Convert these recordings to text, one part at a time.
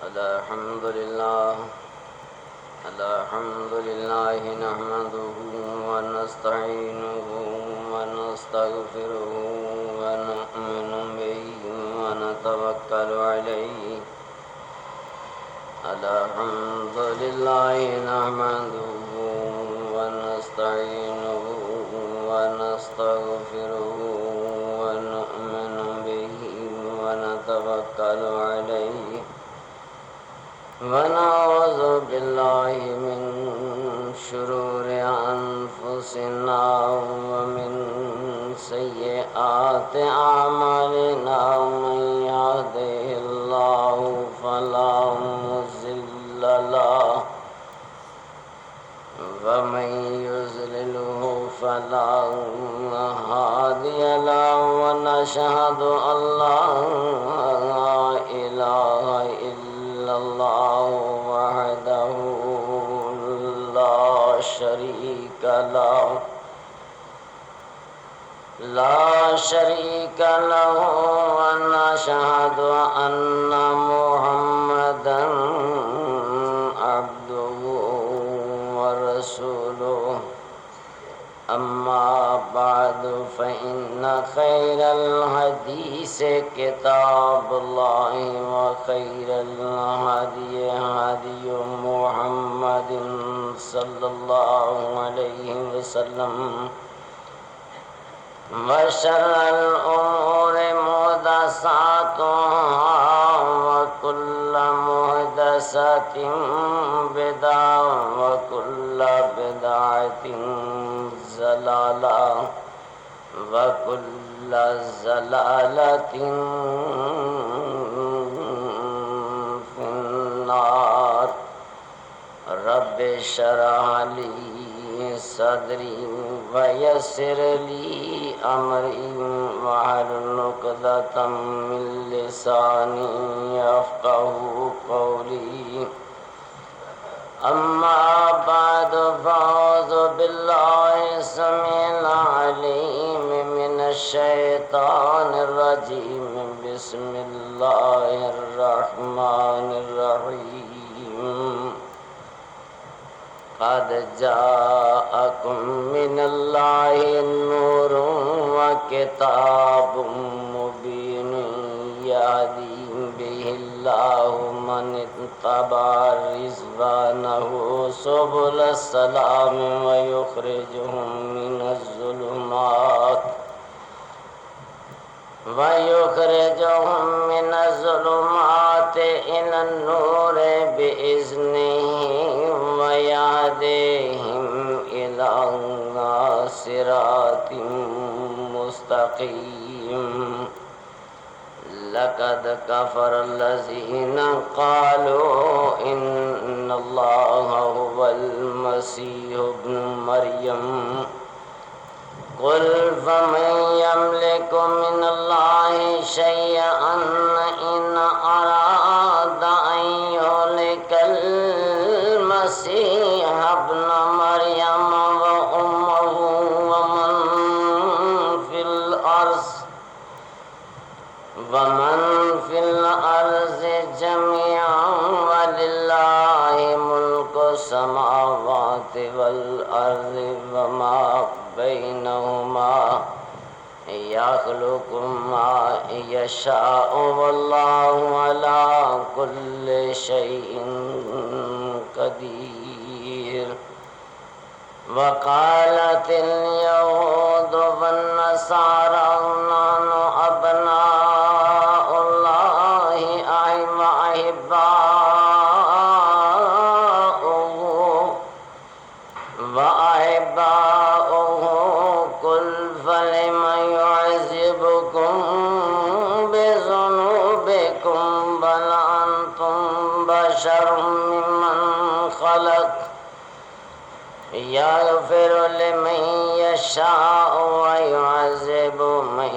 الحمد لله نحمده ونستعينه ونستغفره ونؤمن به ونتوكل عليه. الحمد لله نحمده ونستعينه ونستغفره ونؤمن به ونتوكل عليه. ونعوذ بالله من شرور أنفسنا ومن سيئات أعمالنا. من يهده الله فلا مضل له ومن يضلله فلا هادي له. ونشهد أن لا إله إلا الله وحده لا شريك له ونشهد أن محمدا عبده ورسوله. أما بعد فإن خير الحديث كتاب الله وخير الهدي هدي محمد صلى الله عليه وسلم. وشر الأمور محدثاتها وكل محدثة بدعة وكل بدعة ضلالة وكل ضلالة في النار. رب اشرح لي صدري ويسر لي أمري واحلل عقدة من لساني يفقهوا قولي. أما بعد فأعوذ بالله السميع العليم من الشيطان الرجيم. بسم الله الرحمن الرحيم. قد جاءكم من الله نور وكتاب مبين يهدي به الله من اتبع رضوانه سبل السلام ويخرجهم من الظلمات إلى النور بإذنه ويهديهم إلى صراط مستقيم. لقد كفر الذين قالوا إن الله هو المسيح ابن مريم. قل فمن يملك من الله شيئا إن أراد أن يهلك المسيح ابن مريم وأمه ومن في الأرض جميعا ولله ملك السماوات والأرض وما بينهما يخلق ما يشاء والله على كل شيء قدير. وقالت اليهود والنصارى نحن أبناء الله وأحباؤه. قل فلم يعذبكم بذنوبكم بل أنتم بشر ممن خلق يغفر لمن يشاء ويعذب من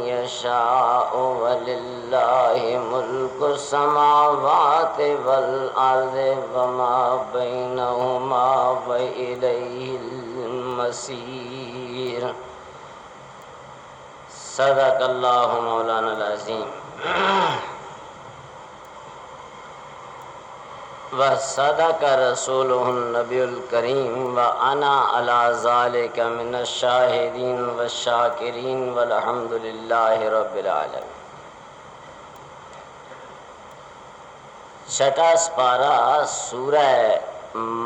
يشاء ولله ملك السماوات والأرض وما بينهما وإليه المصير. صدق اللہ مولانا العظیم. وصدق رسوله النبی الکریم وانا علی ذلک من الشاہدین والشاکرین والحمد للہ رب العالمین۔ چھٹا سپارہ سورہ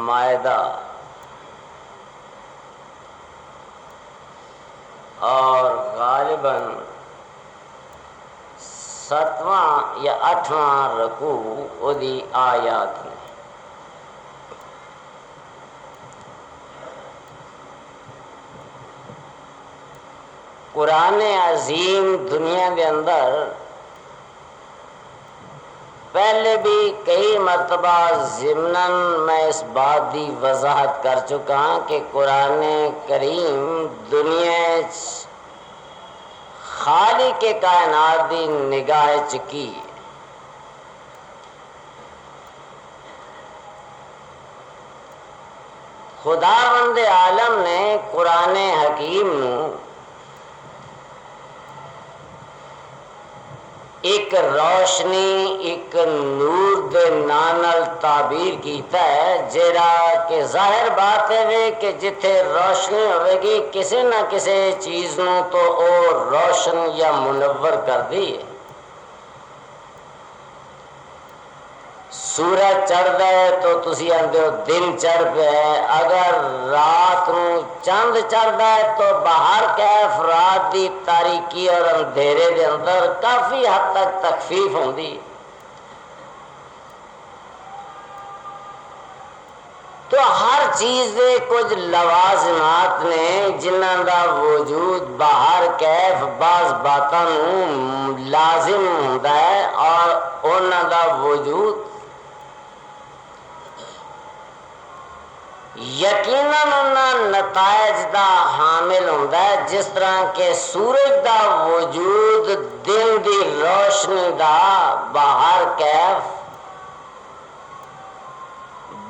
مائدہ اور غالباً 7واں یا 8واں رکوع اودی آیات نے۔ قرآن عظیم دنیا کے اندر پہلے بھی کئی مرتبہ ضمناً میں اس بات کی وضاحت کر چکا ہوں کہ قرآن کریم دنیا خالق کائنات کی نگاہ چکی ہے۔ خداوند عالم نے قرآن حکیم نو ایک روشنی ایک نور دے نال تعبیر کیتا ہے، جیڑا کہ ظاہر بات ہے کہ جتھے روشنی ہوئے گی کسی نہ کسی چیز نو تو او روشن یا منور کر دی ہے۔ سورج چڑھتا ہے تو تسی آندے ہو دن چڑھ پیا ہے، اگر رات نو چاند چڑھتا ہے تو باہر کیف رات دی تاریکی اور اندھیرے دے اندر کافی حد تک تخفیف ہوندی۔ تو ہر چیز دے کچھ لوازمات نے جنہاں دا وجود باہر کیف بعض باتاں نو لازم ہوندا ہے اور انہاں دا وجود یقیناً انہاں نتائج دا حامل ہوتا ہے، جس طرح کہ سورج دا وجود دن دی روشنی دا باہر کیف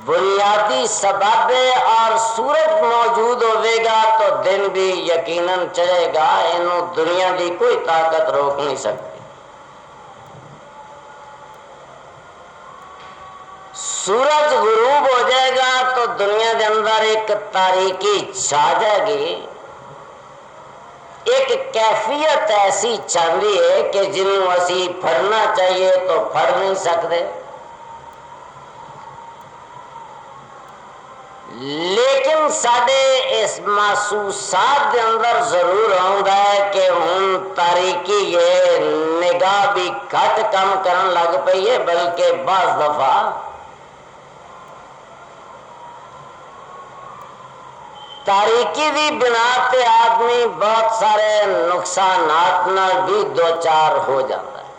بنیادی سبب ہے، اور سورج موجود ہوئے گا تو دن بھی یقیناً چڑھے گا، انہوں دنیا دی کوئی طاقت روک نہیں سکتی۔ سورج غروب ہو جائے گا تو دنیا کے اندر ایک تاریکی چھا جائے گی، ایک کیفیت ایسی چاہیے ہے کہ جنہوں اسی پڑھنا چاہیے تو پڑھ نہیں سکتے، لیکن ساڈے اس محسوسات کے اندر ضرور آتا ہے کہ ہن تاریکی یہ نگاہ بھی گھٹ کم کرن لگ پئی ہے، بلکہ بعض دفعہ تاریکی دی بنا تے آدمی بہت سارے نقصانات نال بھی دوچار ہو جاتا ہے۔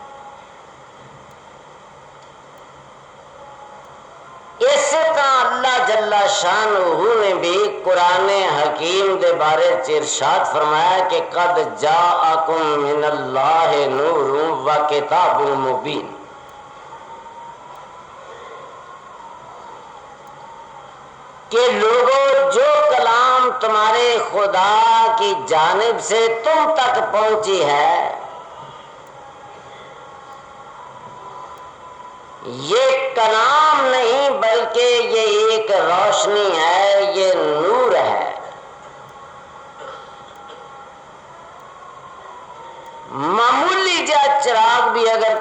اسی طرح اللہ جل شانہ نے بھی قرآن حکیم دے بارے ارشاد فرمایا کہ قد جاءکم من اللہ نور و کتاب مبین، کہ لوگوں جو کلام تمہارے خدا کی جانب سے تم تک پہنچی ہے یہ کلام نہیں بلکہ یہ ایک روشنی ہے، یہ نور ہے۔ معمولی جا چراغ بھی اگر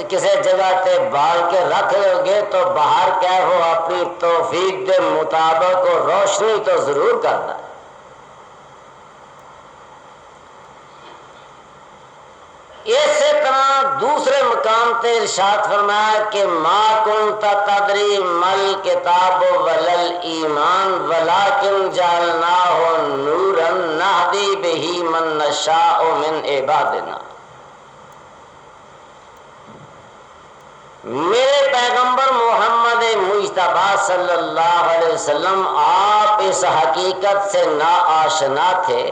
کسی جگہ تے بال کے رکھ لو گے تو باہر کیا ہو اپنی توفیق کے مطابق روشنی تو ضرور کرتا ہے۔ اسی طرح دوسرے مقام تے ارشاد فرمایا کہ ما کنت تدری مل کتاب ولل ایمان ولکن جعلناہ نورا نہدی بہ من نشاء من عبادنا۔ میرے پیغمبر محمد مجتبیٰ صلی اللہ علیہ وسلم آپ اس حقیقت سے ناآشنا تھے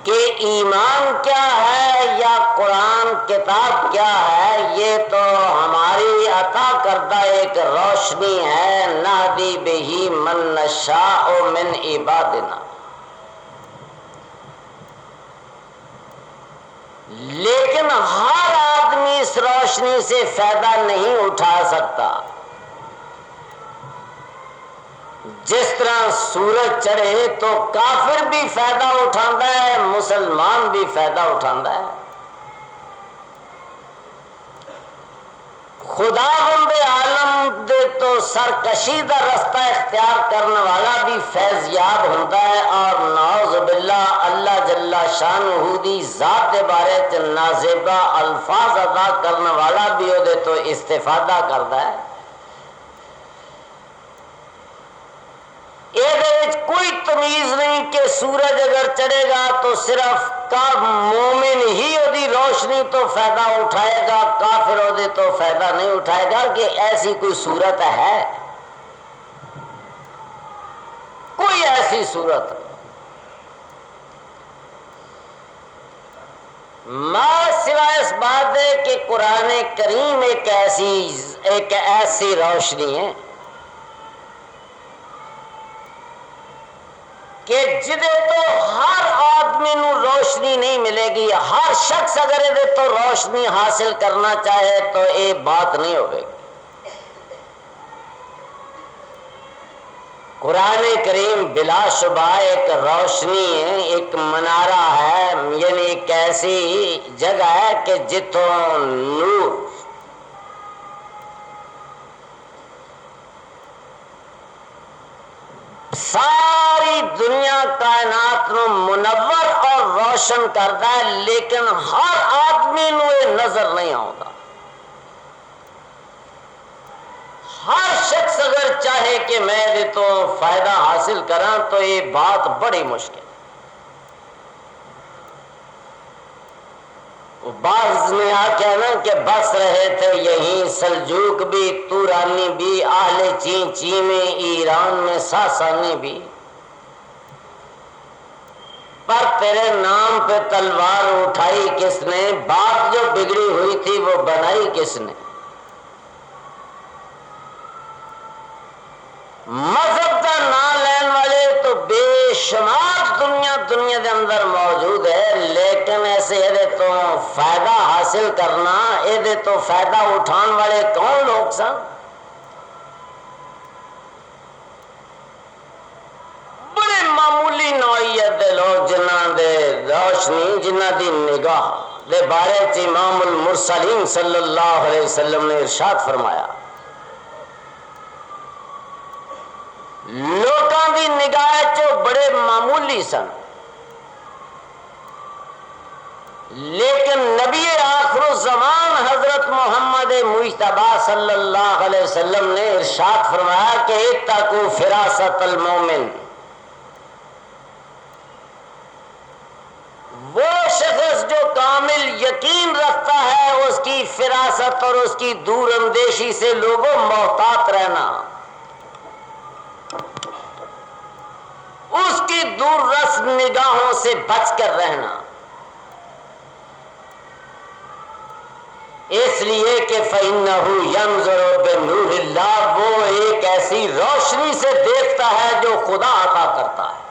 کہ ایمان کیا ہے یا قرآن کتاب کیا ہے، یہ تو ہماری عطا کردہ ایک روشنی ہے، نہدی بہ من نشاء من عبادنا۔ لیکن ہر آدمی اس روشنی روشنی سے فائدہ نہیں اٹھا سکتا۔ جس طرح سورج چڑھے تو کافر بھی فائدہ اٹھاتا ہے، مسلمان بھی فائدہ اٹھاتا ہے۔ خدا بند عالم دے تو سرکشی دا رستہ اختیار کرنے والا بھی فیض یاب ہوتا ہے، اور نعوذ باللہ اللہ جل شانہ دی ذات دے بارے چ نازیبا الفاظ ادا کرنے والا بھی وہ دے تو استفادہ کرتا ہے۔ یہ کوئی تمیز نہیں کہ سورج اگر چڑھے گا تو صرف مومن ہی وہ روشنی تو فائدہ اٹھائے گا، کافر وہ تو فائدہ نہیں اٹھائے گا، کہ ایسی کوئی صورت ہے؟ کوئی ایسی صورت سوائے اس بات ہے کہ قرآن کریم ایک ایسی روشنی ہے کہ جدے تو ہر آدمی نو روشنی نہیں ملے گی، ہر شخص اگر یہ تو روشنی حاصل کرنا چاہے تو یہ بات نہیں ہوگی۔ قرآن کریم بلا شبہ ایک روشنی ہے، ایک منارہ ہے، یعنی ایک ایسی جگہ ہے کہ جتوں نور ساری دنیا کائنات نو منور اور روشن کرتا ہے، لیکن ہر آدمی نو یہ نظر نہیں آتا۔ ہر شخص اگر چاہے کہ میں یہ تو فائدہ حاصل کراں تو یہ بات بڑی مشکل ہے۔ بعض نے آخیا نا کہ بس رہے تھے یہیں سلجوق بھی، تورانی بھی، اہل چین چی میں، ایران میں ساسانی بھی، پر تیرے نام پہ تلوار اٹھائی کس نے؟ بات جو بگڑی ہوئی تھی وہ بنائی کس نے؟ مذہب کا نام لین والے تو بے شمار دنیا دے اندر موجود ہے، لیکن ایسے یہ تو فائدہ حاصل کرنا، یہ تو فائدہ اٹھان والے کون لوگ سن؟ بڑے معمولی نوعیت دے لوگ جنہ دے روشنی، جنہ دی نگاہ دے بارے چ امام المرسلین صلی اللہ علیہ وسلم نے ارشاد فرمایا، لوکاں دی نگاہ چ بڑے معمولی سن، لیکن نبی آخر الزمان حضرت محمد مجتبی صلی اللہ علیہ وسلم نے ارشاد فرمایا کہ اتقوا فراست المومن، وہ شخص جو کامل یقین رکھتا ہے اس کی فراست اور اس کی دور اندیشی سے لوگوں محتاط رہنا، اس کی دور رس نگاہوں سے بچ کر رہنا، اس لیے کہ فَإِنَّهُ يَنظُرُ بِنُورِ اللَّهِ، وہ ایک ایسی روشنی سے دیکھتا ہے جو خدا عطا کرتا ہے۔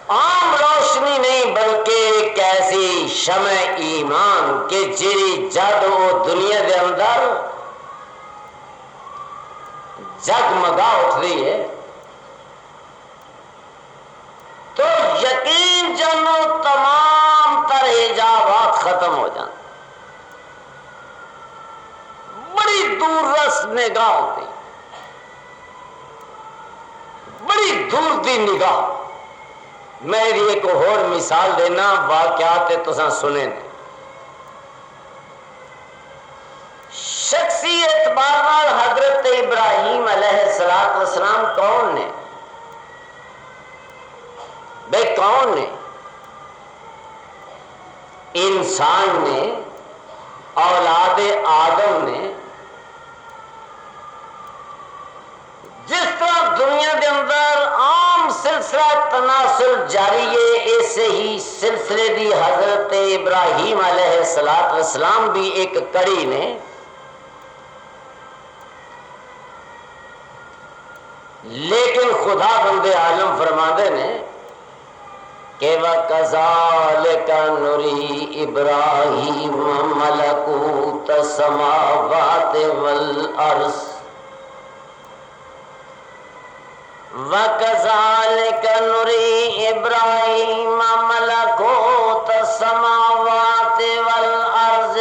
عام روشنی نہیں بلکہ ایک ایسی شمع ایمان کہ جیڑی جد وہ دنیا دے اندر جگمگا اٹھ رہی ہے تو یقین جانو تمام تر حجابات ختم ہو جائیں، بڑی دور رس نگاہ ہوتی، بڑی دور دی نگاہ۔ میں ایک اور مثال دینا، واقعات تساں سنے نے، شخصی اعتبار حضرت ابراہیم علیہ السلام کون نے؟ بے کون نے؟ انسان نے، اولاد آدم نے۔ جس طرح دنیا کے اندر عام سلسلہ تناسل جاری ہے، ایسے ہی سلسلے دی حضرت ابراہیم علیہ السلام بھی ایک کڑی نے، لیکن خدا بند عالم فرماندے نے کہ وَكَذَلِكَ نُرِي إِبْرَاهِيمَ مَلَكُوتَ السَّمَاوَاتِ وَالْأَرْضِ وَكَذَلِكَ نُرِي إِبْرَاهِيمَ مَلَكُوتَ السَّمَاوَاتِ وَالْأَرْضِ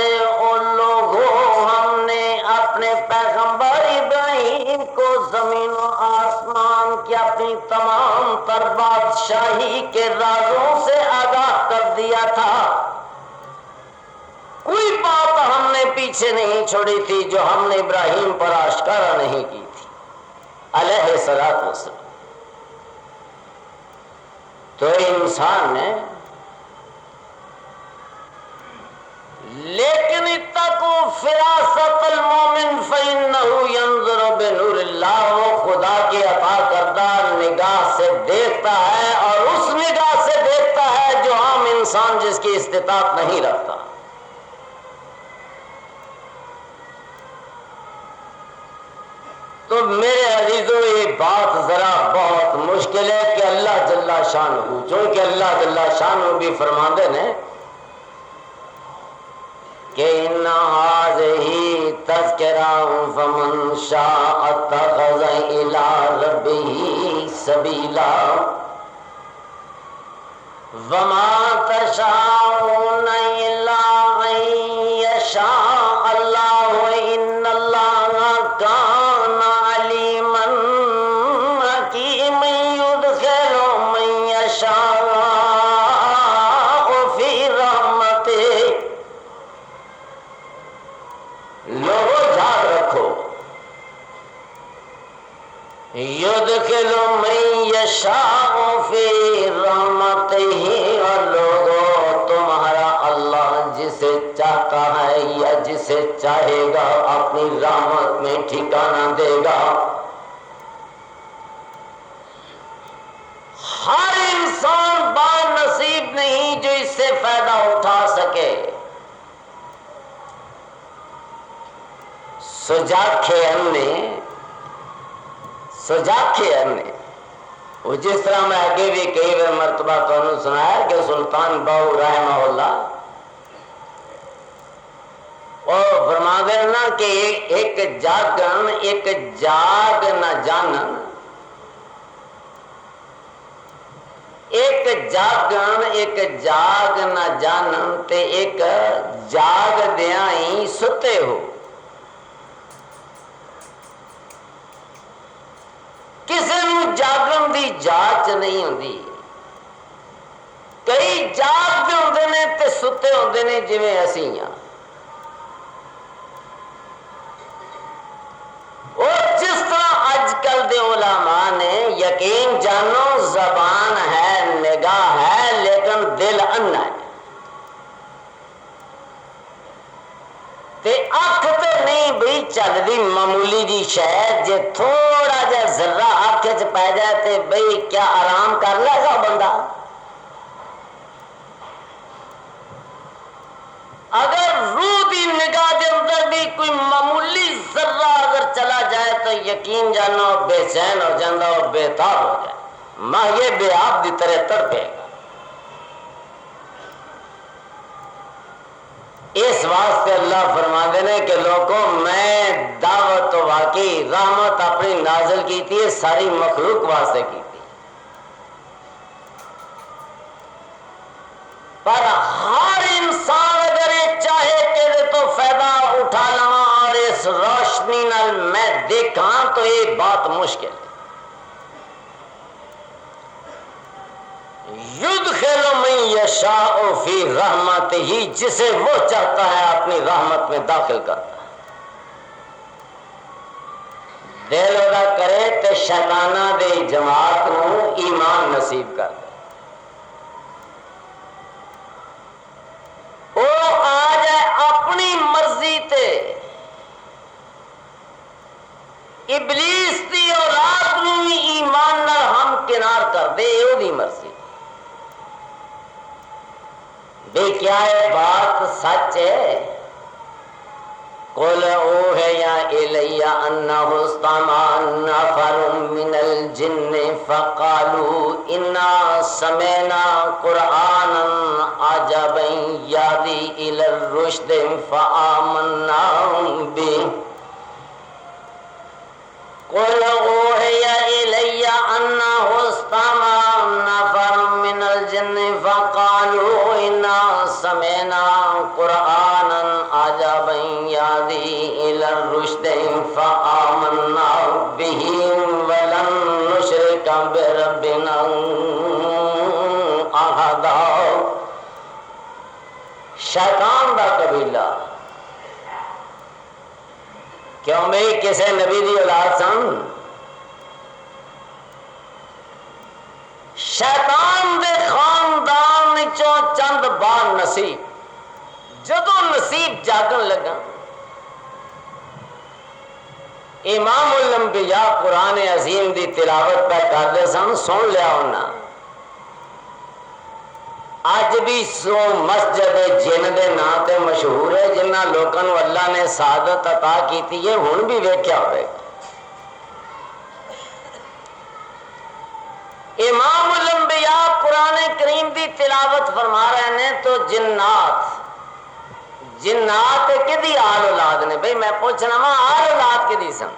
ان لوگوں ہم نے اپنے پیغمبر ابراہیم کو زمین و آسمان کی اپنی تمام تر بادشاہی کے رازوں سے آگاہ کر دیا تھا. کوئی بات ہم نے پیچھے نہیں چھوڑی تھی جو ہم نے ابراہیم پر آشکارا نہیں کی تھی علیہ الصلوۃ والسلام. تو انسان نے لیکن اتقوا فراست المومن فإنه ينظر بنور اللہ، وہ خدا کی عطا کردہ نگاہ سے دیکھتا ہے اور اس نگاہ سے دیکھتا ہے جو عام انسان جس کی استطاعت نہیں رکھتا. تو میرے عزیزوں یہ بات ذرا بہت مشکل ہے کہ اللہ جل شانہ، چونکہ اللہ جل شانہ بھی فرماندے نے کہ ان هذه تذکرہ فمن شاء اتخذ الى ربه سبیلا وما تشاءون الا ان یشاء اللہ ان اللہ کان علیما حکیما یدخل من یشاء فی رحمتہ. لوگو یاد رکھو، یدخل من یشاء فی رحمتہ، اور لوگو تمہارا اللہ جسے چاہتا ہے یا جسے چاہے گا اپنی رحمت میں ٹھکانہ دے گا. ہر انسان با نصیب نہیں جو اس سے فائدہ اٹھا سکے. سجاکھے ہم نے وہ جس طرح میں آگے بھی کئی بار مرتبہ تو نے سنایا کہ سلطان باہو رحمہ اللہ اور فرما دینا کہ ایک جاگن ایک جاگ نہ جانن، ایک جاگن ایک جاگ نہ جانن تے ایک جاگ دیاں ہی ستے ہو. کسی نو جاگن دی جاچ نہیں ہوندی. کئی جاگتے ہوندے نے تے ستے ہوندے نے جویں اسی ہاں. اور جس طرح اج کل دے علماء نے یقین جانو زبان ہے نگاہ ہے لیکن دل انا ہے. تے اکھ تے نہیں بھئی چل دی معمولی جی شے جے تھوڑا جا ذرہ اکھ چ پی جائے تے بھئی کیا آرام کر لے گا بندہ؟ اگر روح دی نگاہ دے اندر بھی کوئی معمولی ذرہ اگر چلا جائے تو یقین جانو بے چین ہو جاندہ اور بے تاب ہو جائے، ماں یہ بے آپ دی طرح تڑپے گا. اس واسطے اللہ فرما دینے کہ لوگوں میں دعوت و واقعی رحمت اپنی نازل کی تھی، ساری مخلوق واسطے کی تھی. پر ہر انسان اگر یہ چاہے کہ تو فائدہ اٹھا لواں اور اس روشنی نال میں دیکھاں تو یہ بات مشکل ہے. یدخل من یشاء فی رحمتہ، جسے وہ چاہتا ہے اپنی رحمت میں داخل کرتا ہے. دل ادا کرے تے شیطانہ دے جماعت نو ایمان نصیب کر دے. او آ جائے اپنی مرضی تے ابلیس دی اولاد نو ایمان نال ہم کنار کر دے، او دی مرضی. بے کیا ہے بات سچ ہے قل اوحی الی انہ استمع نفر من الجن فقالوا انا سمعنا قرآنا عجبا یہدی الی الرشد فآمنا به قل اوحی الی انہ استمع نفر من الجن فقالوا انا سمعنا قرآنا عجبا یہدی الی الرشد فآمنا به ولن نشرک بربنا احدا۔ شیطان دا قبیلہ کیوں بھئی کسے نبی دی اولاد سن؟ شیطان دے خاندان وچوں چند بار نصیب جدوں نصیب جاگن لگا امام الانبیاء قرآن عظیم دی تلاوت پہ کردے سن، سن لیا انہاں اج بھی سو مسجد جن دے نام تے مشہور ہے جنہ لوکاں نوں اللہ نے سعادت عطا کیتی ہے، ہن بھی ویکھیا ہوئے۔ امام الانبیاء قرآن کریم دی تلاوت فرما رہے ہیں تو جنات کدی آل اولاد نے؟ بھئی میں پوچھنا وا آل اولاد کدی سن؟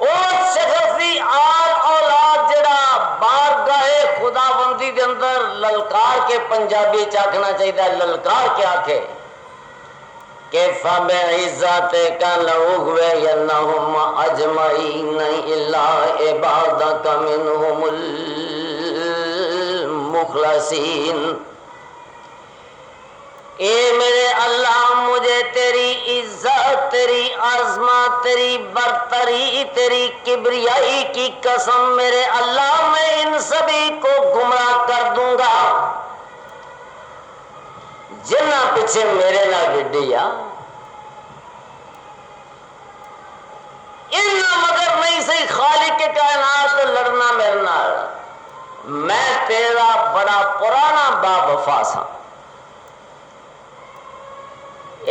اس شخص دی آل اولاد جڑا بارگاہ خدا بندی دے اندر للکار کے پنجابی چاکنا چاہیے، للکار کے آکھے کہ فَبِعِزَّتِكَ لَأُغْوِيَنَّهُمْ أَجْمَعِينَ إِلَّا عِبَادَكَ مِنْهُمُ الْمُخْلَصِينَ۔ اے میرے اللہ مجھے تیری عزت، تیری عظمت، تیری برتری، تیری کبریائی کی قسم میرے اللہ میں ان سبھی کو گمراہ کر دوں گا جنہ پیچھے میرے نہ گڈیا مگر نہیں صحیح خالق کے کائنات لڑنا میرے نال، میں تیرا بڑا پرانا با وفا سا۔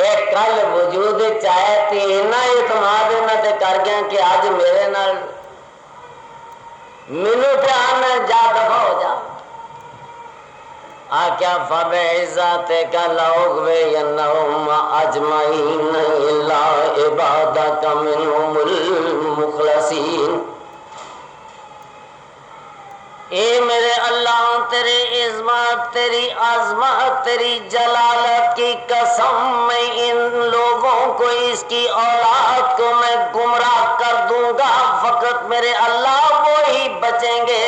ایک کل وجود چاہے تھی اتنا اعتماد انہاں تے کر گیا کہ اج میرے نال مینو پیار نہ جا دفع ہو جا۔ آکیا فَبِعِزَّتِكَ لَأُغْوِيَنَّهُمْ أَجْمَعِينَ إِلَّا عِبَادَكَ مِنْهُمُ الْمُخْلَصِينَ۔ اے میرے اللہ تیرے عظمت، تیری عظمت، تیری جلالت کی قسم میں ان لوگوں کو، اس کی اولاد کو میں گمراہ کر دوں گا، فقط میرے اللہ وہی بچیں گے،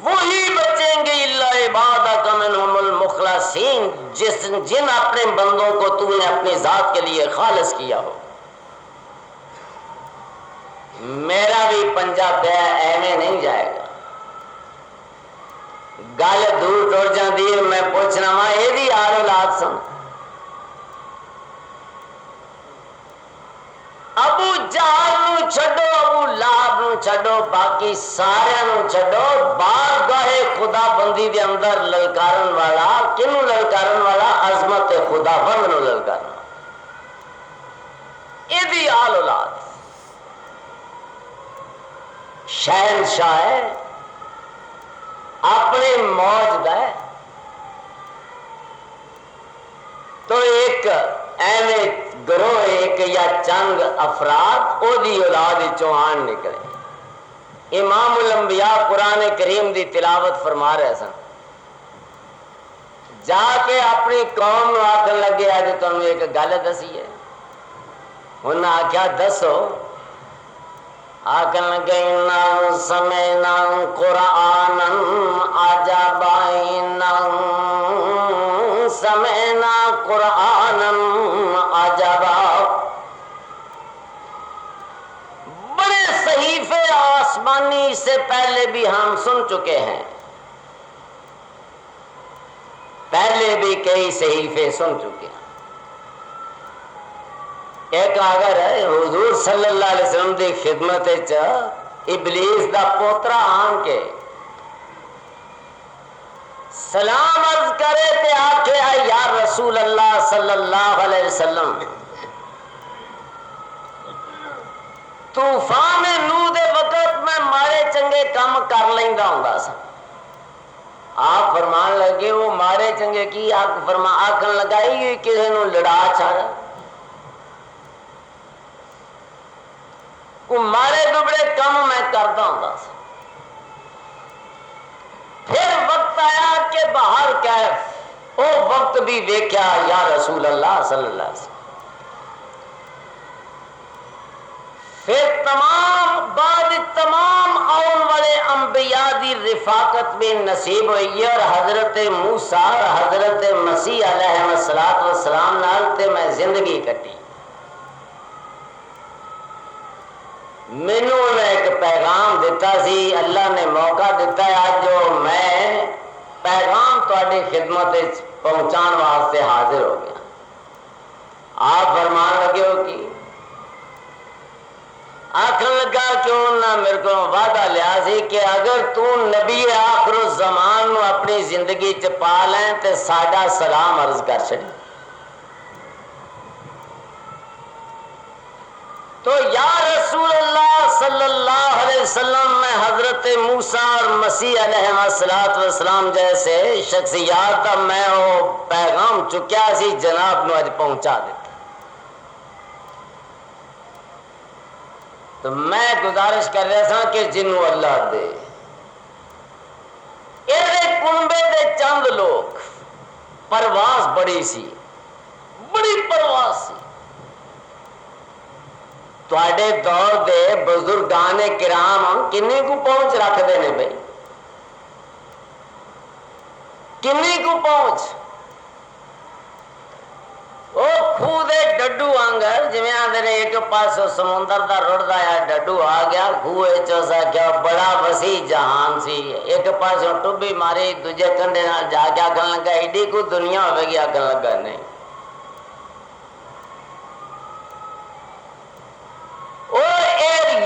وہی بچیں گے الا عبادک منہم المخلصین، جن اپنے بندوں کو تو نے اپنی ذات کے لیے خالص کیا ہو۔ میرا بھی پنجہ پیا ایویں نہیں جائے گا، گل دور ٹر جاندی ہے۔ میں پوچھنا وا یہ بھی آل اولاد سن؟ ابو جہل نو چھڈو، ابو لہب نو چھڈو، باقی سارے نو چھڈو، بارگاہ خدا بندی دے اندر للکارن والا کنوں للکارن والا؟ عظمت خدا بند نو للکارن، یہ بھی آل اولاد۔ شہنشاہ ہے، اپنے موج ہے تو ایک ایویں گروہ ایک یا چند افراد او دی اولاد چوہان نکلے۔ امام الانبیاء قرآن کریم دی تلاوت فرما رہے سن، جا کے اپنی قوم نو آکھن لگے اج تمہیں ایک گل دسی ہے۔ انہاں آکھیا دسو؟ آکھن لگے اِنَّا سَمِعْنَا قُرْآنًا عَجَبًا، اِنَّا سَمِعْنَا قُرْآنًا عَجَبًا۔ بڑے صحیفے آسمانی سے پہلے بھی ہم سن چکے ہیں، پہلے بھی کئی صحیفے سن چکے ہیں۔ ایک اگر حضور صلی اللہ علیہ وسلم دی خدمت ابلیس دا پوترا آن کے سلام عرض کرے تے آکھے یا رسول اللہ صلی اللہ علیہ وسلم طوفان نوح دے وقت میں ماڑے چنگے کام کر لیندا ہوندا سا. آپ فرمان لگے وہ ماڑے چنگے کی آکھن لگا یہ کسی نو لڑا چھاڑا وہ ماڑے دبڑے کام میں کرتا ہوندا سا. پھر وقت آیا کہ باہر کیف وہ وقت بھی ویکھیا یا رسول اللہ صلی اللہ علیہ وسلم. پھر تمام آن والے انبیاء دی رفاقت میں نصیب ہوئی اور حضرت موسیٰ اور حضرت مسیح علیہ السلام نال تے میں زندگی کٹی. مینوں نے ایک پیغام دیتا سی, اللہ نے موقع دیتا ہے آج جو میں پیغام تہاڈی خدمت پہنچان واسطے حاضر ہو گیا. آپ فرمان لگے ہو کہ آخر لگا کیوں نہ میرے کو وعدہ لیا سی کہ اگر تو نبی آخر الزمان نو اپنی زندگی چ پا لیں تے ساڈا سلام عرض کر چھڑی. تو یا رسول اللہ صلی اللہ علیہ وسلم میں حضرت موسیٰ اور مسیح علیہ السلام جیسے شخصیات کا میں وہ پیغام چکیا سی جناب نو اج پہنچا دیتا. تو میں گزارش کر رہا تھا کہ جنوں اللہ دے یہ کنبے دے چند لوگ پرواز بڑی سی, بڑی پرواز سی. تواڈے دور دے بزرگان کرام کنے کو پہنچ رکھتے ہیں بھائی, کنے کو پہنچ. وہ خوہ دے ڈڈو آنگر جویں آندے نے ایک پاس سمندر دا رڑدا ہے ڈڈو آ گیا خوہ چوسا کیا بڑا وسیع جہان سی. ایک پاس ٹبی ماری دوجے کنڈے نال جا کے آکھن لگا ایڈی کو دنیا ہوے گی, آکھن لگا نہیں.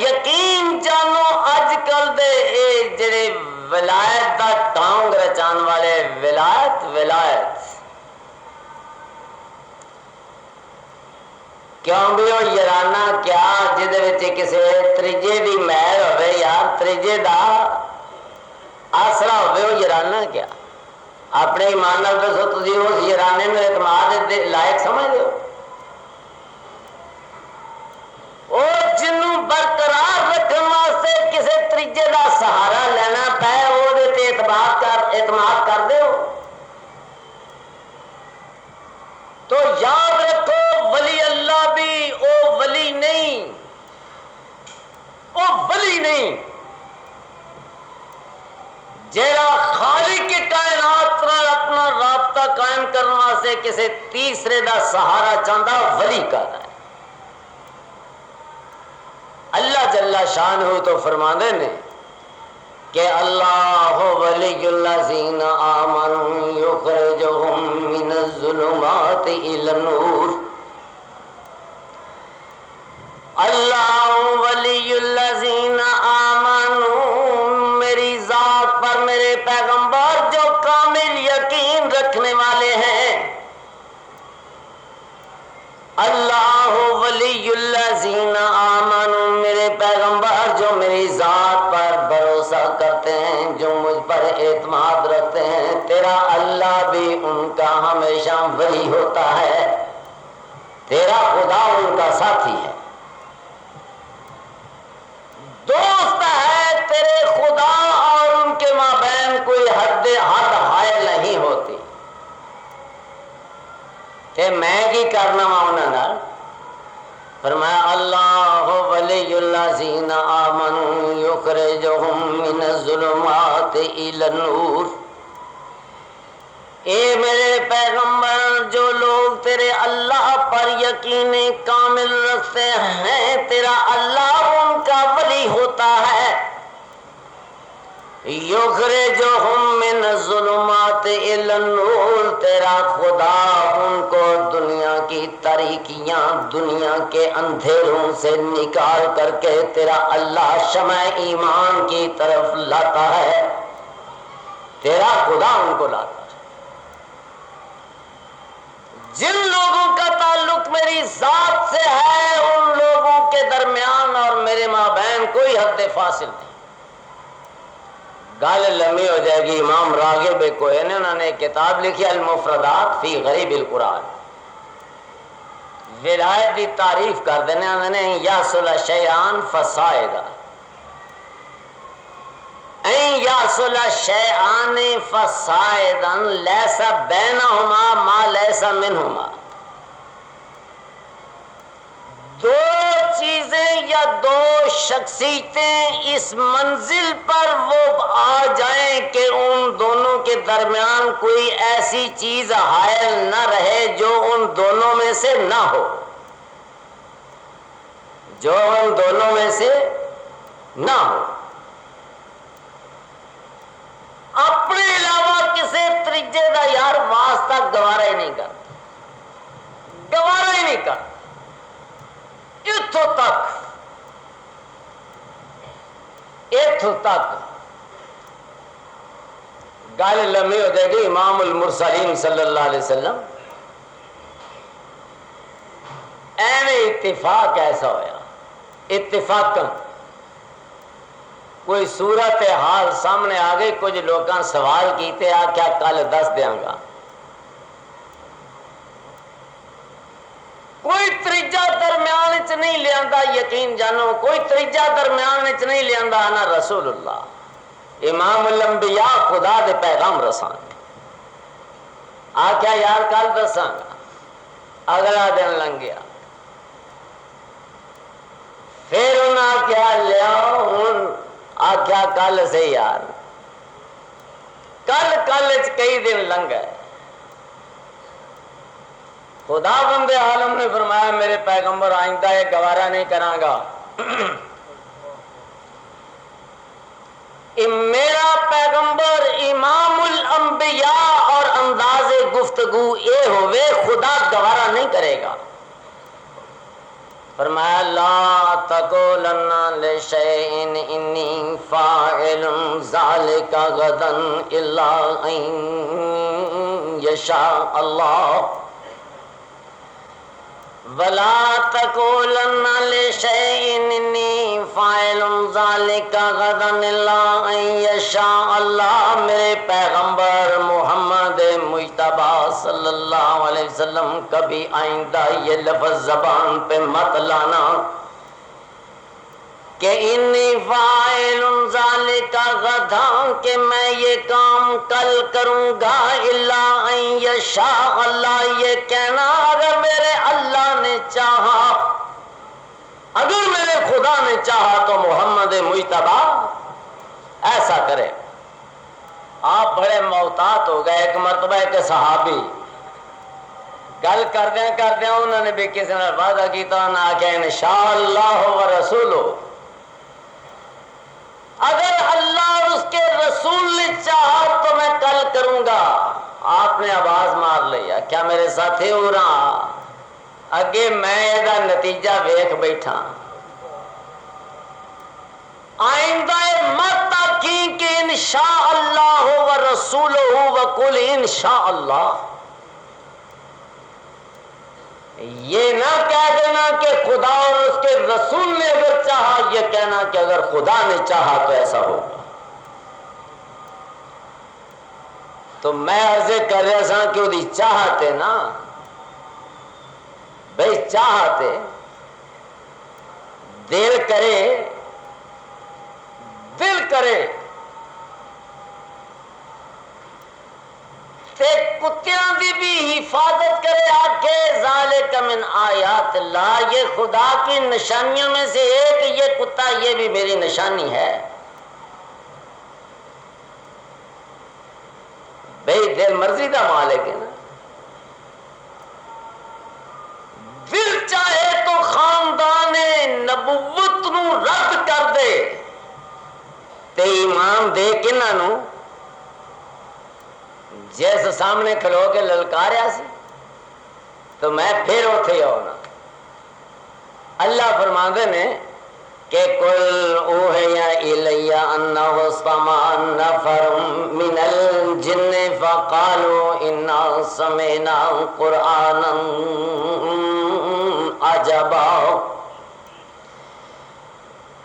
یقین جانو اج کل دے اے جڑے ولایت دا ٹانگ رچان والے ولایت کیوں بھی وہ یارانہ کیا جہد کسی تریجے دی محل ہوے یار تریجے دا آسرا ہوے وہ یارانہ کیا. اپنے ایمان نال دسو تسی اس یارانے میں اعتماد دے لائق سمجھدے ہو؟ وہ جنوں برقرار رکھنے واسطے کسی تریجے دا سہارا لینا پے وہ اعتماد کر دے ہو. تو یاد رکھو ولی اللہ بھی او ولی نہیں, او ولی نہیں جیڑا خالق کے کائنات نال اپنا رابطہ قائم کرنے واسطے کسی تیسرے دا سہارا چاہتا ولی کا ہے. اللہ جل شانہ تو فرماندے نے کہ اللہ ولی الذین آمنوا یخرجہم من الظلمات الی النور. اللہ ولی الذین آمنوا میری ذات پر میرے پیغمبر جو کامل یقین رکھنے والے ہیں. اللہ ولی الذین آمنوا میرے پیغمبر جو میری ذات پر بھروسہ کرتے ہیں, جو مجھ پر اعتماد رکھتے ہیں, تیرا اللہ بھی ان کا ہمیشہ ولی ہوتا ہے, تیرا خدا ان کا ساتھی ہے, دوست ہے. تیرے خدا اور ان کے مابین کوئی حد حائل نہیں ہوتی کہ میں کی کرنا ماؤنا نال. فرمایا اللہ ولی الذین آمنوا یخرجہم من الظلمات الی النور. اے میرے پیغمبر جو لوگ تیرے اللہ پر یقین کامل رکھتے ہیں, تیرا اللہ ان کا ولی ہوتا ہے. یخرجہم من الظلمات الی النور تیرا خدا ان کو دنیا کی تاریکیاں, دنیا کے اندھیروں سے نکال کر کے تیرا اللہ شمع ایمان کی طرف لاتا ہے. تیرا خدا ان کو لاتا ہے۔ جن لوگوں کا تعلق میری ذات سے ہے ان لوگوں کے درمیان اور میرے مابین کوئی حد فاصل نہیں۔ گل لمبی ہو جائے گی۔ امام راغب کوئی نے انہوں نے ایک کتاب لکھی المفردات فی غریب القرآن، ولایت کی تعریف کر دینے انہوں نے یاسل شیئان فسائدہ این یاسل شیئان فسائدن لیسا بینہما ما لیسا منہما، دو چیزیں یا دو شخصیتیں اس منزل پر وہ آ جائیں کہ ان دونوں کے درمیان کوئی ایسی چیز حائل نہ رہے جو ان دونوں میں سے نہ ہو، جو ان دونوں میں سے نہ ہو، اپنے علاوہ کسی تریجے کا یار واسطہ گوارا ہی نہیں کرتا، گوارا ہی نہیں کرتا۔ اتھوں تک گل لمبی ہو جائے گی۔ امام المرسلین صلی اللہ علیہ وسلم ایویں اتفاق ایسا ہویا، اتفاقاً کوئی صورت حال سامنے آ گئی، کچھ لوگاں سوال کیتے آ کیا کل دس دیاں گا، کوئی تریجا درمیان چ نہیں لیا، یقین جانو کوئی تریجا درمیان چ نہیں لیا، انا رسول اللہ امام الانبیاء خدا دے پیغام رسان، آخیا یار کل دساں گا، اگلا دن لنگ گیا، پھر انہیں آخیا لیا، ہوں آخیا کل سے یار، کل کئی دن لنگ گئے، خدا بندے عالم نے فرمایا میرے پیغمبر آئندہ یہ گوارا نہیں کراں گا، میرا پیغمبر امام الانبیاء اور انداز گفتگو یہ ہوئے خدا گوارا نہیں کرے گا۔ فرمایا لا تقولن لشیء انی فاعل ذلک غدا الا ان یشاء اللہ ولا تقولن لشیء انی فاعل ذلک غدا الا ان یشاء اللہ۔ میرے پیغمبر محمد مجتبیٰ صلی اللہ علیہ وسلم کبھی آئندہ یہ لفظ زبان پہ مت لانا کہ انی فاعل ذلک غدا، کہ میں یہ کام کل کروں گا، الا ان یشاء اللہ، یہ کہنا اگر میرے اللہ نے چاہا، اگر میرے خدا نے چاہا تو محمد مجتبیٰ ایسا کرے۔ آپ بڑے محتاط ہو گئے۔ ایک مرتبہ ایک صحابی گل کردیا انہوں نے بھی کسی نے وعدہ کیتا نہ کہ انشاءاللہ و رسولو، اگر اللہ اور اس کے رسول نے چاہا تو میں کل کروں گا۔ آپ نے آواز مار لیا کیا میرے ساتھی ہو رہا، اگے میں یہ نتیجہ ویکھ بیٹھا، آئندہ مت آکھی کہ انشاءاللہ و رسولہ وقل انشاءاللہ، یہ نہ کہہ دینا کہ خدا اور اس کے رسول نے اگر چاہا، یہ کہنا کہ اگر خدا نے چاہا تو ایسا ہوگا۔ تو میں عرض کر رہا سا کہ وہ چاہتے نا بھئی، چاہتے دل کرے تے کتیاں دی بھی حفاظت کرے، آکھے ذالک من آیات اللہ، یہ خدا کی نشانیوں میں سے ایک یہ کتا، یہ بھی میری نشانی ہے۔ بھئی دل مرضی دا مالک ہے نا، دل چاہے تو خاندان نبوت نو رد کر دے تے ایمان دے کنہاں نو، جیسے سامنے کھلو کے للکاریا سی تو میں پھر اوتھے ہونا۔ اللہ فرماندے نے کہ قل اوحی الی انہ استمع نفر من الجن فقالوا انا سمعنا قرآنا عجبا۔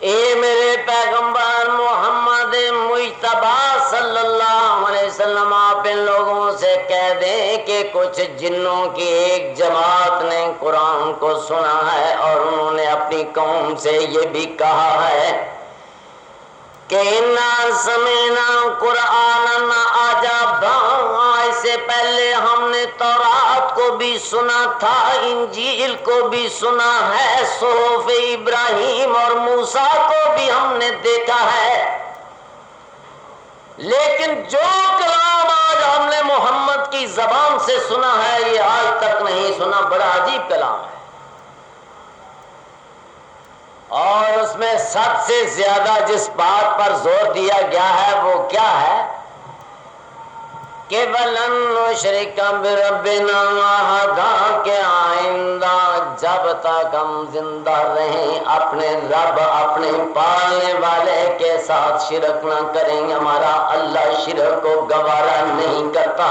اے میرے پیغمبر محمد مجتبی صلی اللہ علیہ وسلم، آپ ان لوگوں سے کہہ دیں کہ کچھ جنوں کی ایک جماعت نے قرآن کو سنا ہے اور انہوں نے اپنی قوم سے یہ بھی کہا ہے کہ انا سمعنا قرآنا عجبا، اس سے پہلے ہم نے تورات کو بھی سنا تھا، انجیل کو بھی سنا ہے، صحف ابراہیم اور موسیٰ کو بھی ہم نے دیکھا ہے، لیکن جو کلام آج ہم نے محمد کی زبان سے سنا ہے یہ آج تک نہیں سنا، بڑا عجیب کلام ہے۔ اور اس میں سب سے زیادہ جس بات پر زور دیا گیا ہے وہ کیا ہے کہ وَلَن نُشْرِكَ بِرَبِّنَا أَحَدًا، کہ آئندہ جب تک ہم زندہ رہیں اپنے رب، اپنے پالنے والے کے ساتھ شرک نہ کریں گے، ہمارا اللہ شرک کو گوارا نہیں کرتا۔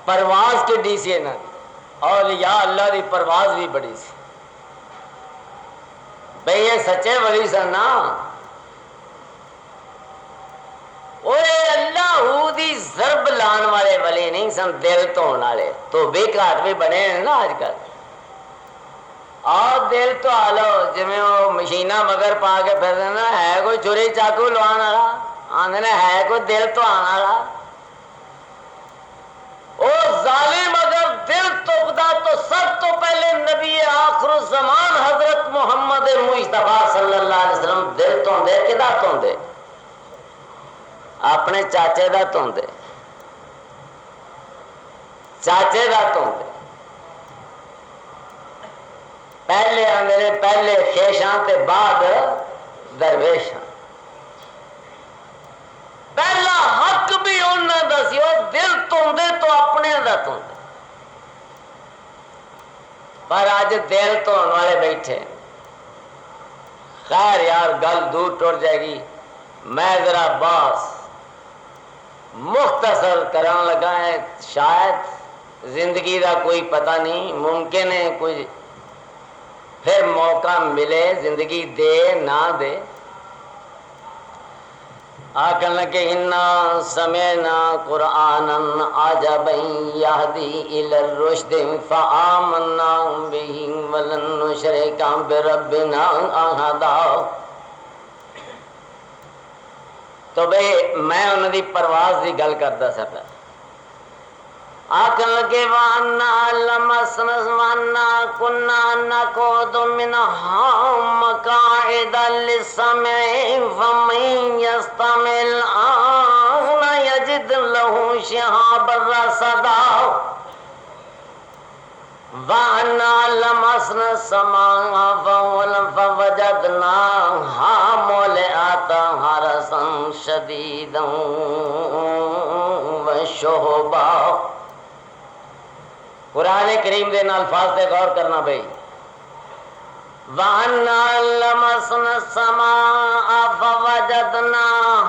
پرواز کی ڈی سی ہے نا، اولیاء اللہ دی پرواز بھی بڑی سی بھئی، یہ سچے ولی سن نا، اوے اللہ دی ضرب لان والے ولی نہیں سن، دل دھون والے تو بے گھاٹ بھی بنے ہیں نا آج کل۔ اور دل تو آلو جویں وہ مشینہ مگر پا کے پھر دینا ہے کوئی چھری چاقو لوان والا، آندھنے ہے کوئی دل تو آنا والا، او ظالم اگر دل تپدا تو سب تو پہلے نبی آخر الزمان حضرت محمد مجتبی صلی اللہ علیہ وسلم دل توندے، کدا توندے؟ اپنے چاچے دا توندے، چاچے دا توندے، پہلے آندے پہلے خیشاں تے بعد درویشاں، پہلا حق بھی انہاں دا سی، او دل توندے تو اپنے دا توندے، پر آج دل تون والے بیٹھے۔ خیر یار گل دور ٹر جائے گی، میں ذرا باس مختصر کران لگا ہے، شاید زندگی دا کوئی پتہ نہیں، ممکن ہے کوئی پھر موقع ملے، زندگی دے نہ دے۔ آکھن لگے انا سمعنا قرآنا عجبا یہدی الی الرشد فآمنا بہ ولن نشرک بربنا احدا۔ تو بھئی میں انہوں دی پرواز دی گل کرتا سا پہ، آکھن لگے وَأَنَّا لَمَسْنَا وَأَنَّا كُنَّا نَقْعُدُ مِنْهَا مَقَاعِدَ لِلسَّمْعِ فَمَن يَسْتَمِعِ الْآنَ يَجِدْ لَهُ شِهَابًا رَّصَدًا۔ وَأَنَّا لَمَسْنَا السَّمَاءَ فَوَجَدْنَاهَا مُلِئَتْ حَرَسًا شَدِيدًا وَشُهُبًا۔ قرآن کریم دے الفاظ پہ غور کرنا بھائی۔ وَأَنَّا لَمَسْنَا السَّمَاءَ فَوَجَدْنَاهَا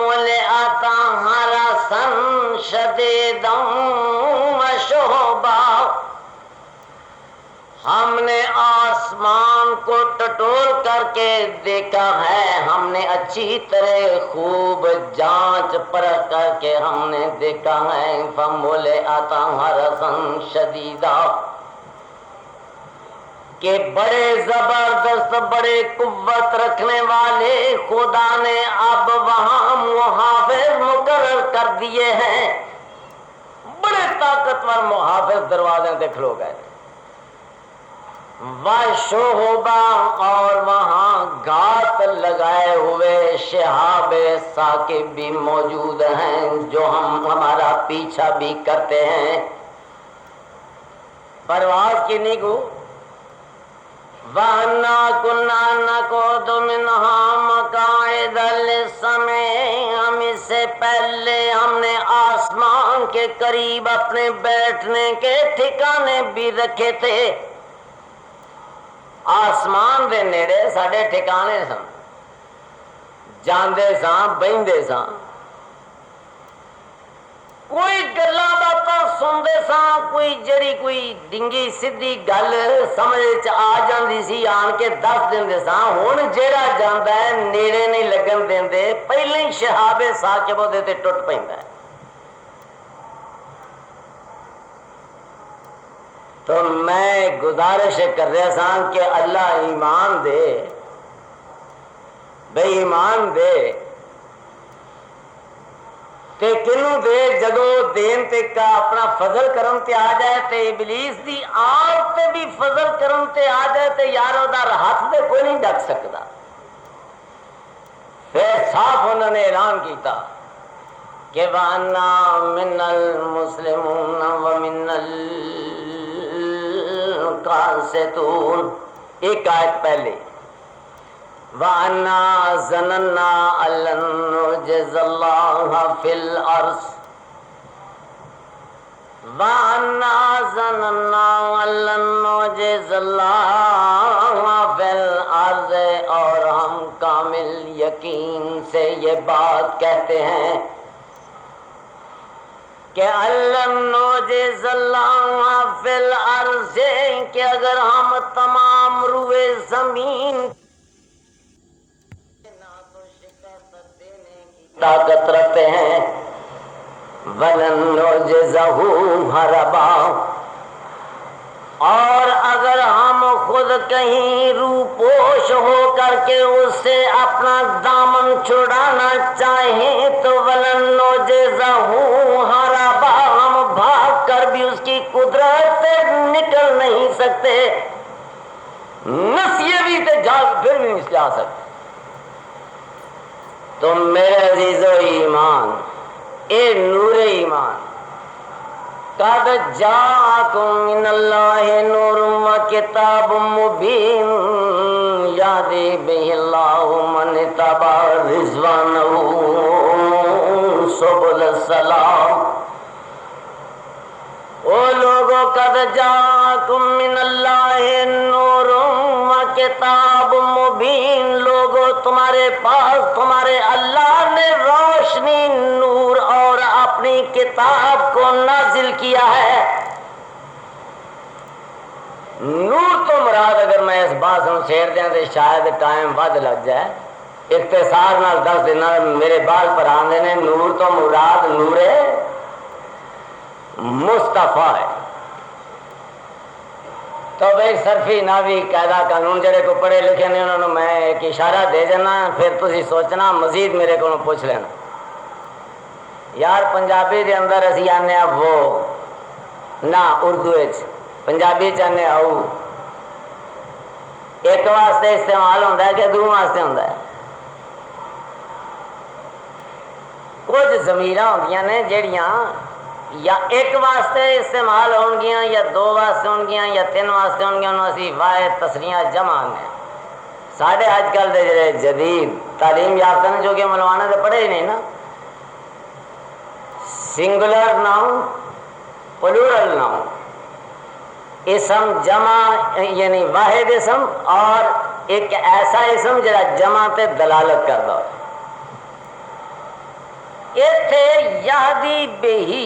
مُلِئَتْ حَرَسًا شَدِيدًا وَشُهُبًا۔ ہم نے آسمان کو ٹٹول کر کے دیکھا ہے، ہم نے اچھی طرح خوب جانچ پرکھ کر کے ہم نے دیکھا ہے، فَمُلِئَتْ حَرَسًا شَدِيدًا، کہ بڑے زبردست بڑے قوت رکھنے والے خدا نے اب وہاں محافظ مقرر کر دیے ہیں، بڑے طاقتور محافظ دروازے پہ کھلو گئے، وَشُهُبًا، اور وہاں گھات لگائے ہوئے شہاب ثاقب بھی موجود ہیں جو ہمارا پیچھا بھی کرتے ہیں۔ پرواز کی نیگو وَأَنَّا كُنَّا نَقْعُدُ مِنْهَا مَقَاعِدَ لِلسَّمْعِ، ہم اس سے پہلے ہم نے آسمان کے قریب اپنے بیٹھنے کے ٹھکانے بھی رکھے تھے، آسمان دے نیڑے ساڈے ٹھکانے سن، جاندے ساں بہندے ساں، کوئی گلاں باتاں سنتے ساں، کوئی جڑی کوئی ڈنگی سیدھی گل سمجھ آ جاندی سی آن کے دس دیندے ساں۔ ہن جیڑا جاندا ہے نیڑے نہیں لگن دیندے، پہلے ہی شہاب ثاقب دے تے ٹٹ پیندا ہے۔ تو میں گزارش کر رہا سا کہ اللہ ایمان دے، بے ایمان دے تے کنوں دے، جدو دین تے کا اپنا فضل کرم تے آ جائے تے ابلیس دی آپ تے بھی فضل کرم تے آ جائے تے یار دا ہاتھ تے کوئی نہیں ڈک سکتا۔ پھر صاف انہوں نے اعلان کیتا کہ وَأَنَّا مِنَ الْمُسْلِمُونَ وَمِنَ الْقَاسِطُونَ، ایک آیت پہلے وَأَنَّا ظَنَنَّا أَن لَّن نُّعْجِزَ اللَّهَ فِي الْأَرْضِ وَأَنَّا ظَنَنَّا أَن لَّن نُّعْجِزَ اللَّهَ فِي الْأَرْضِ، اور ہم کامل یقین سے یہ بات کہتے ہیں کہ أَن لَّن نُّعْجِزَ اللَّهَ فِي الْأَرْضِ، کہ اگر ہم تمام روئے زمین طاقت رکھتے ہیں، وَلَن نُّعْجِزَهُ هَرَبًا، اور اگر ہم خود کہیں روپوش ہو کر کے اس سے اپنا دامن چھڑانا چاہیں تو وَلَن نُّعْجِزَهُ هَرَبًا، ہم بھاگ کر بھی اس کی قدرت سے نکل نہیں سکتے، نسیے بھی تے جاگ پھر بھی نہیں جا سکتے۔ تو میرے عزیزو ایمان، اے نور ایمان، قد جاءکم من اللہ نور و کتاب مبین یہدی بہ اللہ من اتبع رضوانہ سبل السلام۔ او لوگوں، قد جاءکم من اللہ نور و کتاب مبین، لوگوں تمہارے پاس تمہارے اللہ نے روشنی، نور اور اپنی کتاب کو نازل کیا ہے۔ نور تو مراد، اگر میں اس بات سے چھیڑ دیں تو شاید ٹائم ود لگ جائے، اختصار نال دس دینا، میرے بال پر آندے نے، نور تو مراد نور مصطفیٰ ہے۔ تو بھائی صرفی ناوی قاعدہ قانون جڑے کو پڑھے لکھے نے انہوں نے میں ایک اشارہ دے دینا، پھر تسی سوچنا مزید میرے کو پوچھ لینا۔ یار پنجابی دے اندر اسی آنے وہ نہ، اردو پنجابی چاہنے آؤ ایک واسطے استعمال ہوتا ہے کہ دو واسطے ہوتا ہے۔ کچھ ضمیراں ہوندیاں نے جڑیاں یا ایک واسطے استعمال ہون گیاں، یا دو واسطے ہون گیاں، یا تین واسطے ہون گیاں، انہوں اسی واحد تسنیہ جمع آنے۔ ساڑھے آج کل دے جڑے جدید تعلیم یافتہ نے جو کہ ملوانے دے پڑھے ہی نہیں نا، سنگولر ناؤن پلورل ناؤن، اسم جمع یعنی واحد اسم، اور ایک ایسا اسم جڑا جمع تے دلالت کرتا ہو۔ ایتھے یہدی بہی،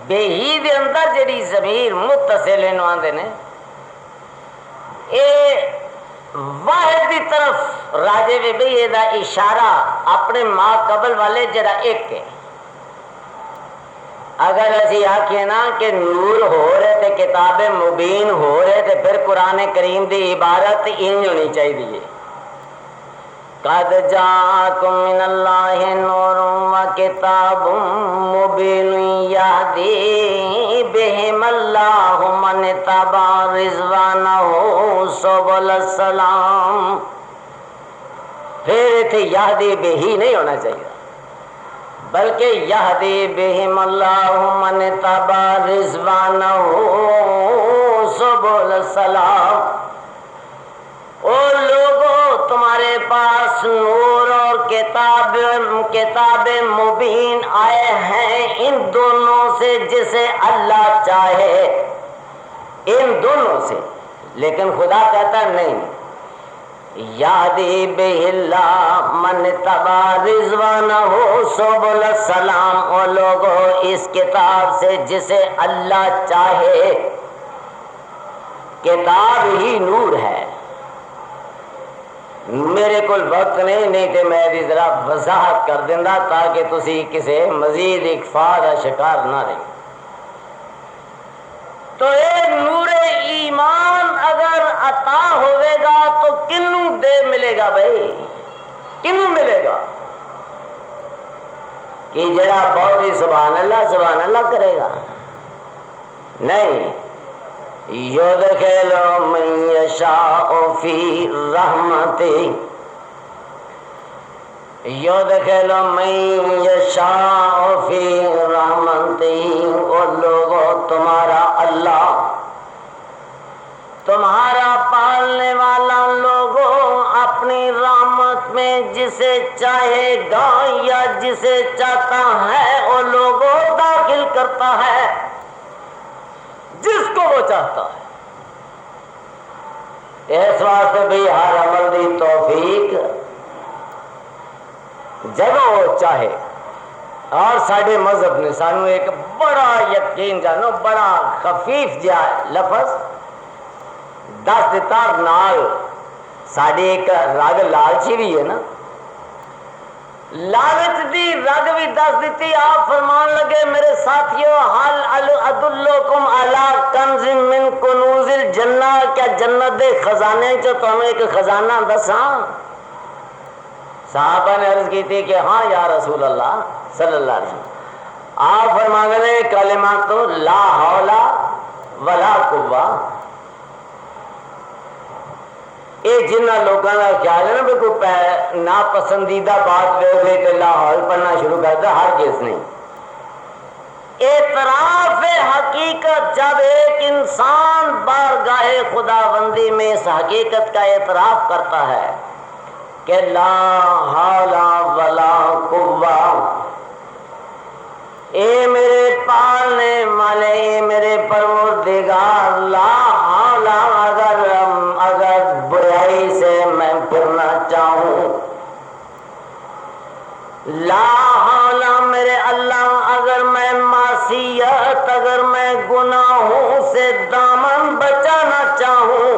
بہی دے اندر جڑی ضمیر متصل آندے نے، اے واحد دی طرف راجے وے بھئی دا اشارہ اپنے ما قبل والے جڑا ایک ہے۔ اگر اسی آکھیں نا کہ نور ہو رہے تے کتاب مبین ہو رہے تے پھر قرآن کریم دی عبارت انج ہونی چاہیے، قد جاءکم من اللہ نور و کتاب مبین یہدی بہم اللہ من اتبع رضوانہ سبل السلام۔ پھر اتنے یہدی بہی نہیں ہونا چاہیے، بلکہ یہدی بہم اللہ من اتبع رضوانہ سبل السلام۔ او لوگوں تمہارے پاس نور اور کتاب مبین آئے ہیں، ان دونوں سے جسے اللہ چاہے، ان دونوں سے لیکن خدا کہتا نہیں، یادی بہلا من تبا رضوانہ سبل السلام، او لوگو اس کتاب سے جسے اللہ چاہے، کتاب ہی نور ہے۔ میرے کو وقت نہیں تے میں بھی ذرا وضاحت کر دینا تاکہ تسی کسی مزید اکفا کا شکار نہ رہے۔ تو ایک نور ایمان اگر عطا ہوئے گا تو کنوں دے ملے گا بھائی، کنوں ملے گا؟ کہ جڑا بہت ہی سبحان اللہ کرے گا؟ نہیں، یدخل من یشاء فی رحمتہ، یدخل من یشاء فی رحمتہ، اور لوگوں تمہارا اللہ، تمہارا پالنے والا لوگوں اپنی رحمت میں جسے چاہے گا یا جسے چاہتا ہے وہ لوگوں داخل کرتا ہے، جس کو وہ چاہتا ہے۔ اس واسطے بھی ہر عمل دی توفیق جب وہ چاہے۔ اور ساڈے مذہب نے سانو ایک بڑا یقین جانو، بڑا خفیف جا لفظ دس دیتا، نال ساڈی ایک رگ لالچی بھی ہے نا، لالچ دی رگ بھی دس دیتی۔ آپ فرمان لگے میرے ساتھیو، حل ادلکم علی کنز من کنوز الجنہ، کیا جنت دے خزانے چ تمہیں ایک خزانہ دساں؟ صحابہ نے عرض کی تھی کہ ہاں یا رسول اللہ صلی اللہ علیہ وسلم۔ آپ فرما گئے کلمات لا حول ولا قوہ۔ یہ جنہ لوگوں کا خیال ہے نا بھی کوئی ناپسندیدہ بات دیکھ لے تو لا حول پڑھنا شروع کر دے، ہرگز نہیں۔ اعتراف حقیقت، جب ایک انسان بارگاہ خداوندی میں اس حقیقت کا اعتراف کرتا ہے کہ لا حول ولا قوہ، اے میرے پالنے والے، اے میرے پروردگار، لا حول، اگر برائی سے میں پھرنا چاہوں، لا حول میرے اللہ، اگر میں معصیت، اگر میں گناہوں سے دامن بچانا چاہوں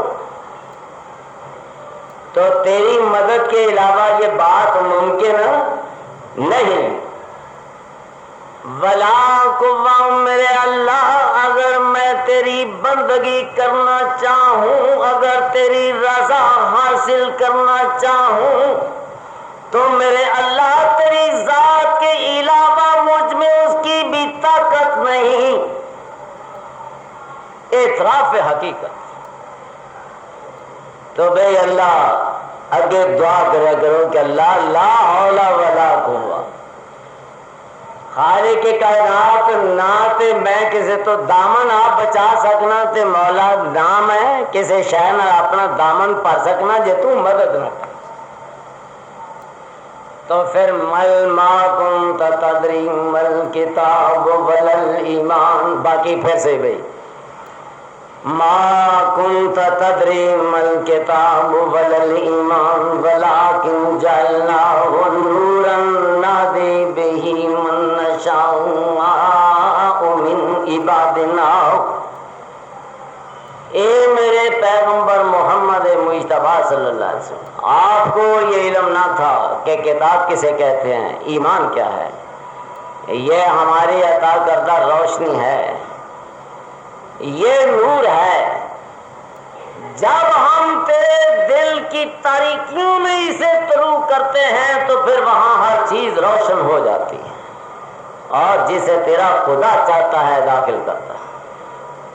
تو تیری مدد کے علاوہ یہ بات ممکن نہیں۔ ولا قوہ میرے اللہ، اگر میں تیری بندگی کرنا چاہوں، اگر تیری رضا حاصل کرنا چاہوں تو میرے اللہ تیری ذات کے علاوہ مجھ میں اس کی بھی طاقت نہیں۔ اعتراف حقیقت۔ تو بھئی اللہ اگے دعا کرا کرو کہ اللہ لا حول ولا قوہ، خالق کائنات نہ تے میں کسی تو دامن آپ بچا سکنا تے مولا نہ میں کسی شے نال اپنا دامن پھر سکنا جے تو مدد نہ کر۔ تو پھر مل ما کنت تدری مل کتاب ولل ایمان، باقی پھر سے بھئی ما کنت تدری مل کتاب ولل ایمان ولکن جعلناہ نورا نہدی بہ من نشاء من عبادنا۔ اے میرے پیغمبر محمد مجتبیٰ صلی اللہ علیہ وسلم، آپ کو یہ علم نہ تھا کہ کتاب کسے کہتے ہیں، ایمان کیا ہے؟ یہ ہماری عطا کردہ روشنی ہے، یہ نور ہے۔ جب ہم تیرے دل کی تاریکیوں میں اسے طلوع کرتے ہیں تو پھر وہاں ہر چیز روشن ہو جاتی ہے، اور جسے تیرا خدا چاہتا ہے داخل کرتا ہے۔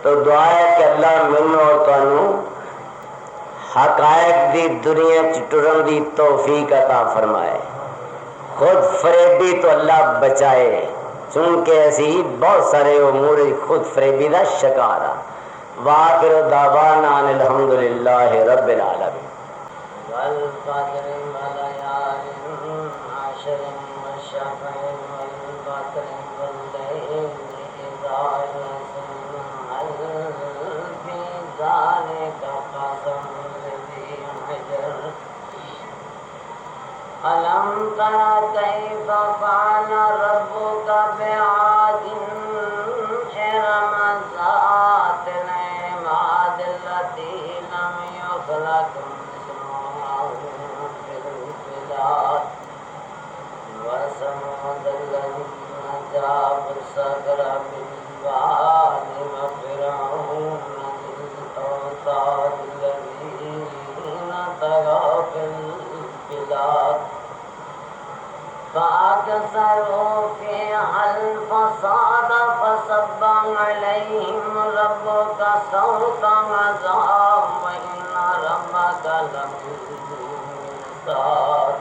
تو دعا ہے کہ اللہ منو اور تانوں حقائق دی دنیا ٹرن دی توفیق عطا فرمائے۔ خود فریبی تو اللہ بچائے، چونکہ ایسی بہت سارے امور خود فریبی دا شکار۔ وآخر دعوانا ان الحمدللہ رب العالمین۔ والفجر وليال عشر والشفع والوتر والليل إذا يسر هل في ذلك ألم تر كيف فعل ربك بعاد إرم ذات العماد التي لم يخلق مثلها في البلاد وثمود الذين جابوا الصخر بالواد وفرعون ذي الأوتاد الذين طغوا في البلاد فأكثروا فيها الفساد فصب عليهم ربك صوت عذاب وإن ربك لبالمرصاد